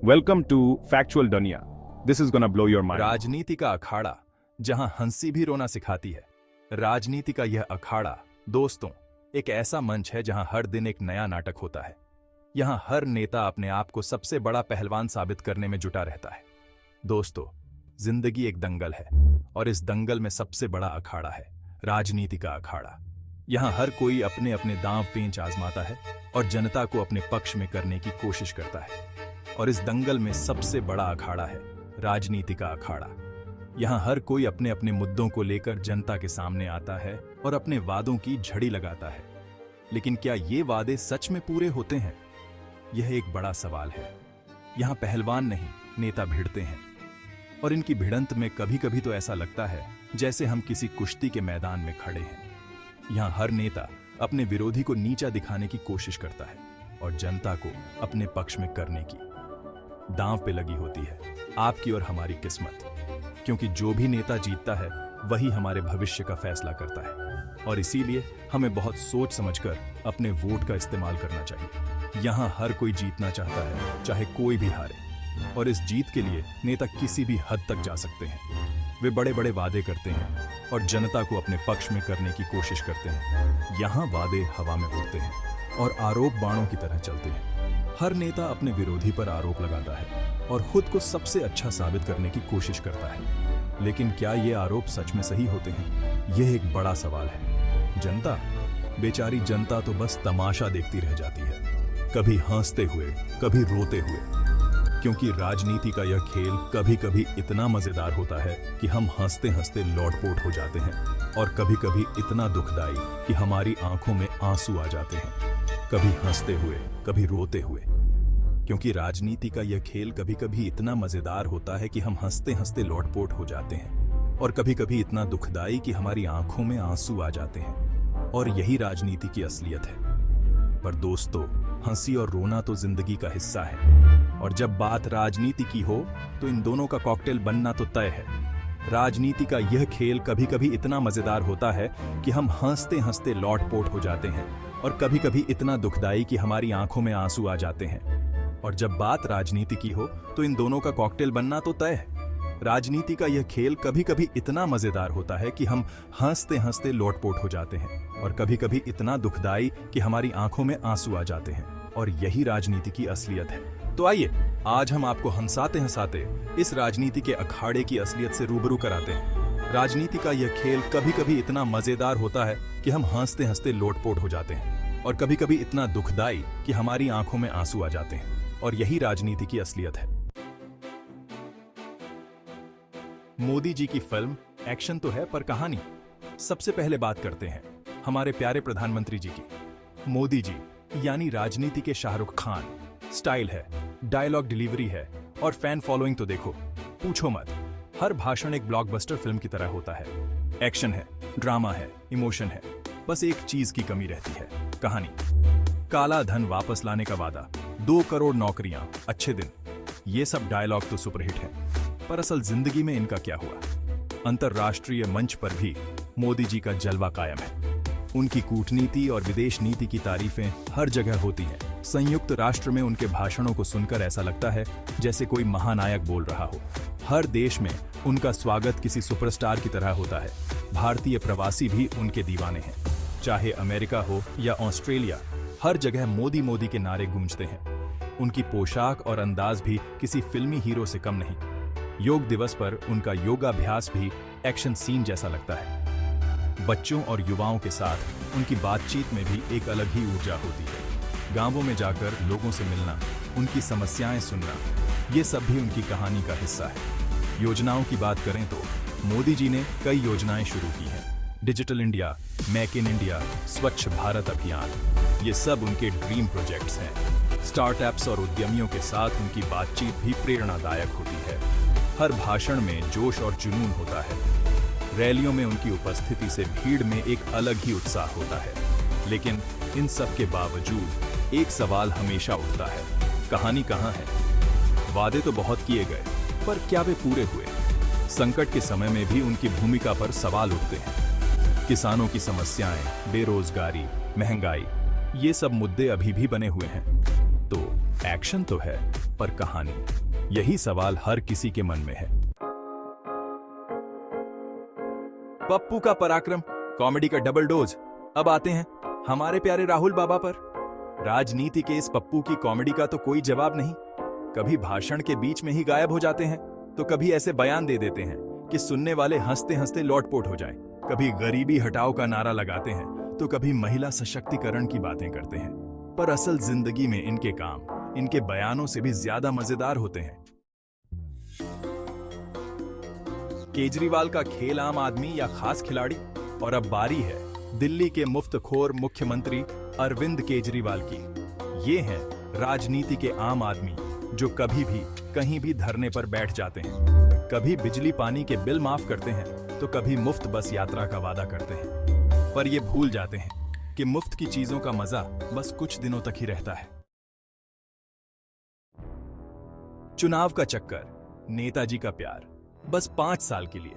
Welcome to Factual Dunya. This is gonna blow your mind. राजनीति का अखाड़ा जहां हंसी भी रोना सिखाती है। राजनीति का यह अखाड़ा दोस्तों एक ऐसा मंच है जहां हर दिन एक नया नाटक होता है। यहां हर नेता अपने आप को सबसे बड़ा पहलवान साबित करने में जुटा रहता है। दोस्तों, जिंदगी एक दंगल है और इस दंगल में सबसे बड़ा अखाड़ा है राजनीति का अखाड़ा। यहां हर कोई अपने अपने दांव पेंच आजमाता है और जनता को अपने पक्ष में करने की कोशिश करता है। और इस दंगल में सबसे बड़ा अखाड़ा है राजनीति का अखाड़ा। यहां हर कोई अपने अपने मुद्दों को लेकर जनता के सामने आता है और अपने वादों की झड़ी लगाता है। लेकिन क्या ये वादे सच में पूरे होते हैं? यह एक बड़ा सवाल है। यहां पहलवान नहीं, नेता भिड़ते हैं और इनकी भिड़ंत में कभी कभी तो ऐसा लगता है जैसे हम किसी कुश्ती के मैदान में खड़े हैं। यहां हर नेता अपने विरोधी को नीचा दिखाने की कोशिश करता है और जनता को अपने पक्ष में करने की। दांव पे लगी होती है आपकी और हमारी किस्मत, क्योंकि जो भी नेता जीतता है वही हमारे भविष्य का फैसला करता है। और इसीलिए हमें बहुत सोच समझकर अपने वोट का इस्तेमाल करना चाहिए। यहां हर कोई जीतना चाहता है, चाहे कोई भी हारे। और इस जीत के लिए नेता किसी भी हद तक जा सकते हैं। वे बड़े बड़े वादे करते हैं और जनता को अपने पक्ष में करने की कोशिश करते हैं। यहाँ वादे हवा में उड़ते हैं और आरोप बाणों की तरह चलते हैं। हर नेता अपने विरोधी पर आरोप लगाता है और खुद को सबसे अच्छा साबित करने की कोशिश करता है। लेकिन क्या ये आरोप सच में सही होते हैं? यह एक बड़ा सवाल है। जनता, बेचारी जनता तो बस तमाशा देखती रह जाती है, कभी हंसते हुए, कभी रोते हुए। क्योंकि राजनीति का यह खेल कभी कभी इतना मजेदार होता है कि हम हंसते हंसते लौटपोट हो जाते हैं और कभी कभी इतना दुखदाई कि हमारी आंखों में आंसू आ जाते हैं, कभी हंसते हुए, कभी रोते हुए। क्योंकि राजनीति का यह खेल कभी कभी इतना मजेदार होता है कि हम हंसते हंसते लौटपोट हो जाते हैं और कभी कभी इतना दुखदाई कि हमारी आंखों में आंसू आ जाते हैं। और यही राजनीति की असलियत है। पर दोस्तों, हंसी और रोना तो जिंदगी का हिस्सा है। और जब बात राजनीति की हो तो इन दोनों का कॉकटेल बनना तो तय है। राजनीति का यह खेल कभी कभी इतना मजेदार होता है कि हम हंसते हंसते लौटपोट हो जाते हैं और कभी कभी इतना दुखदाई कि हमारी आंखों में आंसू आ जाते हैं। और जब बात राजनीति की हो तो इन दोनों का कॉकटेल बनना तो तय है। राजनीति का यह खेल कभी कभी इतना मजेदार होता है कि हम हंसते हंसते लोटपोट हो जाते हैं और कभी कभी इतना दुखदाई कि हमारी आंखों में आंसू आ जाते हैं। और यही राजनीति की असलियत है। तो आइए आज हम आपको हंसाते हंसाते इस राजनीति के अखाड़े की असलियत से रूबरू कराते हैं। राजनीति का यह खेल कभी कभी इतना मजेदार होता है कि हम हंसते हंसते लोटपोट हो जाते हैं और कभी कभी इतना दुखदाई कि हमारी आंखों में आंसू आ जाते हैं। और यही राजनीति की असलियत है। मोदी जी की फिल्म एक्शन तो है, पर कहानी। सबसे पहले बात करते हैं हमारे प्यारे प्रधानमंत्री जी की। मोदी जी यानी राजनीति के शाहरुख खान। स्टाइल है, डायलॉग डिलीवरी है और फैन फॉलोइंग तो देखो, पूछो मत। हर भाषण एक ब्लॉकबस्टर फिल्म की तरह होता है। एक्शन है, ड्रामा है, इमोशन है। बस एक चीज की कमी रहती है, कहानी। काला धन वापस लाने का वादा, 2 करोड़ नौकरियां, अच्छे दिन, ये सब डायलॉग तो सुपरहिट है। पर असल जिंदगी में इनका क्या हुआ? अंतरराष्ट्रीय मंच पर भी मोदी जी का जलवा कायम है। उनकी कूटनीति और विदेश नीति की तारीफें हर जगह होती हैं। संयुक्त राष्ट्र में उनके भाषणों को सुनकर ऐसा लगता है जैसे कोई महानायक बोल रहा हो। हर देश में उनका स्वागत किसी सुपरस्टार की तरह होता है। भारतीय प्रवासी भी उनके दीवाने हैं। चाहे अमेरिका हो या ऑस्ट्रेलिया, हर जगह मोदी मोदी के नारे गूंजते हैं। उनकी पोशाक और अंदाज भी किसी फिल्मी हीरो से कम नहीं। योग दिवस पर उनका योगाभ्यास भी एक्शन सीन जैसा लगता है। बच्चों और युवाओं के साथ उनकी बातचीत में भी एक अलग ही ऊर्जा होती है। गांवों में जाकर लोगों से मिलना, उनकी समस्याएं सुनना, ये सब भी उनकी कहानी का हिस्सा है। योजनाओं की बात करें तो मोदी जी ने कई योजनाएं शुरू की हैं। Digital India, make in India, स्वच्छ भारत अभियान, ये सब उनके ड्रीम प्रोजेक्ट्स हैं। स्टार्टअप्स और उद्यमियों के साथ उनकी बातचीत भी प्रेरणादायक होती है। हर भाषण में जोश और जुनून होता है। रैलियों में उनकी उपस्थिति से भीड़ में एक अलग ही उत्साह होता है। लेकिन इन सब के बावजूद एक सवाल हमेशा उठता है, कहानी कहाँ है? वादे तो बहुत किए गए, पर क्या वे पूरे हुए? संकट के समय में भी उनकी भूमिका पर सवाल उठते हैं। किसानों की समस्याएं, बेरोजगारी, महंगाई, ये सब मुद्दे अभी भी बने हुए हैं। तो एक्शन तो है, पर कहानी, यही सवाल हर किसी के मन में है। पप्पू का पराक्रम, कॉमेडी का डबल डोज। अब आते हैं हमारे प्यारे राहुल बाबा पर। राजनीति के इस पप्पू की कॉमेडी का तो कोई जवाब नहीं। कभी भाषण के बीच में ही गायब हो जाते हैं, तो कभी ऐसे बयान दे देते हैं कि सुनने वाले हंसते हंसते लोटपोट हो जाएं। कभी गरीबी हटाओ का नारा लगाते हैं, तो कभी महिला सशक्तिकरण की बातें करते हैं। पर असल जिंदगी में इनके काम इनके बयानों से भी ज्यादा मजेदार होते हैं। केजरीवाल का खेल आम आदमी या खास खिलाड़ी? और अब बारी है दिल्ली के मुफ्तखोर मुख्यमंत्री अरविंद केजरीवाल की। ये हैं राजनीति के आम आदमी जो कभी भी कहीं भी धरने पर बैठ जाते हैं। कभी बिजली पानी के बिल माफ करते हैं, तो कभी मुफ्त बस यात्रा का वादा करते हैं। पर ये भूल जाते हैं कि मुफ्त की चीजों का मजा बस कुछ दिनों तक ही रहता है। चुनाव का चक्कर, नेताजी का प्यार, बस 5 साल के लिए।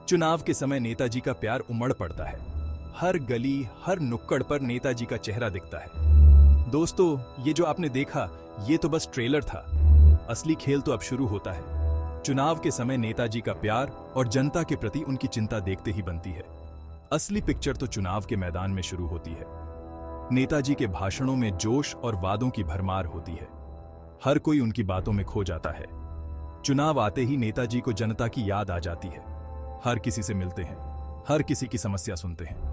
चुनाव के समय नेताजी का प्यार उमड़ पड़ता है। हर गली, हर नुक्कड़ पर नेताजी का चेहरा दिखता है। दोस्तों, ये जो आपने देखा, ये तो बस ट्रेलर था। असली खेल तो अब शुरू होता है। चुनाव के समय नेताजी का प्यार और जनता के प्रति उनकी चिंता देखते ही बनती है। असली पिक्चर तो चुनाव के मैदान में शुरू होती है। नेताजी के भाषणों में जोश और वादों की भरमार होती है। हर कोई उनकी बातों में खो जाता है। चुनाव आते ही नेताजी को जनता की याद आ जाती है। हर किसी से मिलते हैं, हर किसी की समस्या सुनते हैं।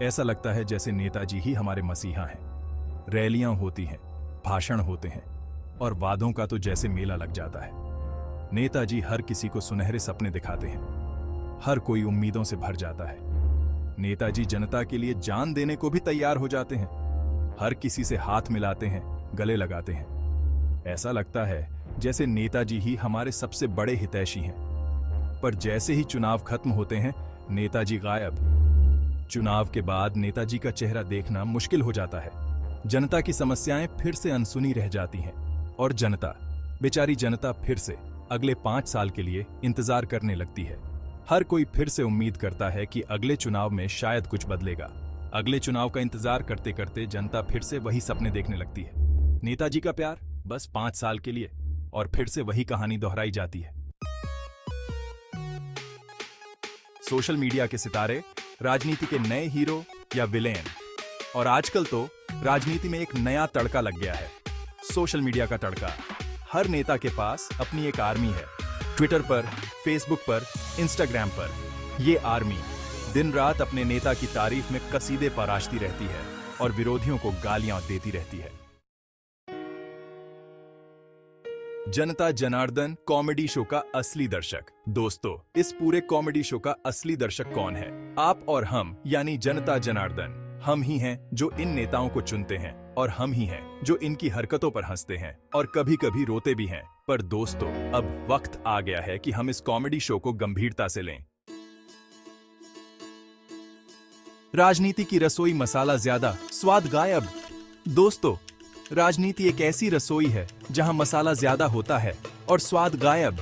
ऐसा लगता है जैसे नेताजी ही हमारे मसीहा हैं। रैलियां होती हैं, भाषण होते हैं और वादों का तो जैसे मेला लग जाता है। नेताजी हर किसी को सुनहरे सपने दिखाते हैं। हर कोई उम्मीदों से भर जाता है। नेताजी जनता के लिए जान देने को भी तैयार हो जाते हैं। हर किसी से हाथ मिलाते हैं, गले लगाते हैं। ऐसा लगता है जैसे नेताजी ही हमारे सबसे बड़े हितैषी हैं। पर जैसे ही चुनाव खत्म होते हैं, नेताजी गायब। चुनाव के बाद नेताजी का चेहरा देखना मुश्किल हो जाता है। जनता की समस्याएं फिर से अनसुनी रह जाती हैं और जनता, बेचारी जनता, फिर से अगले 5 साल के लिए इंतजार करने लगती है। हर कोई फिर से उम्मीद करता है कि अगले चुनाव में शायद कुछ बदलेगा। अगले चुनाव का इंतजार करते करते जनता फिर से वही सपने देखने लगती है। नेताजी का प्यार बस 5 साल के लिए, और फिर से वही कहानी दोहराई जाती है। सोशल मीडिया के सितारे, राजनीति के नए हीरो या विलेन। और आजकल तो राजनीति में एक नया तड़का लग गया है, सोशल मीडिया का तड़का। हर नेता के पास अपनी एक आर्मी है। ट्विटर पर, फेसबुक पर, इंस्टाग्राम पर ये आर्मी दिन रात अपने नेता की तारीफ में कसीदे पराशती रहती है और विरोधियों को गालियां देती रहती है। जनता जनार्दन कॉमेडी शो का असली दर्शक। दोस्तों, इस पूरे कॉमेडी शो का असली दर्शक कौन है? आप और हम, यानी जनता जनार्दन। हम ही हैं जो इन नेताओं को चुनते हैं, और हम ही हैं जो इनकी हरकतों पर हंसते हैं और कभी कभी रोते भी हैं। पर दोस्तों, अब वक्त आ गया है कि हम इस कॉमेडी शो को गंभीरता से लें। राजनीति की रसोई मसाला ज्यादा, स्वाद गायब। दोस्तों, राजनीति एक ऐसी रसोई है जहां मसाला ज्यादा होता है और स्वाद गायब।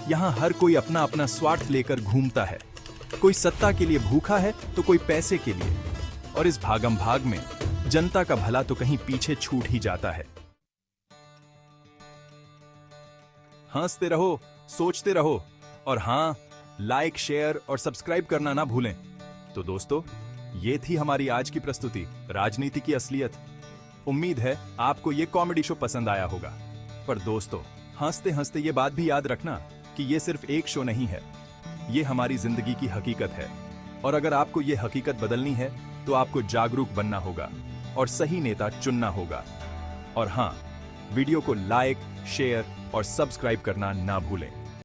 यहां हर कोई अपना अपना स्वार्थ लेकर घूमता है। कोई सत्ता के लिए भूखा है तो कोई पैसे के लिए, और इस भागम भाग में जनता का भला तो कहीं पीछे छूट ही जाता है। हंसते रहो, सोचते रहो, और हां, लाइक, शेयर और सब्सक्राइब करना ना भूलें। तो दोस्तों, ये थी हमारी आज की प्रस्तुति, राजनीति की असलियत। उम्मीद है आपको ये कॉमेडी शो पसंद आया होगा। पर दोस्तों, हंसते हंसते ये बात भी याद रखना कि ये सिर्फ एक शो नहीं है, ये हमारी जिंदगी की हकीकत है। और अगर आपको ये हकीकत बदलनी है तो आपको जागरूक बनना होगा और सही नेता चुनना होगा। और हां, वीडियो को लाइक, शेयर और सब्सक्राइब करना ना भूलें।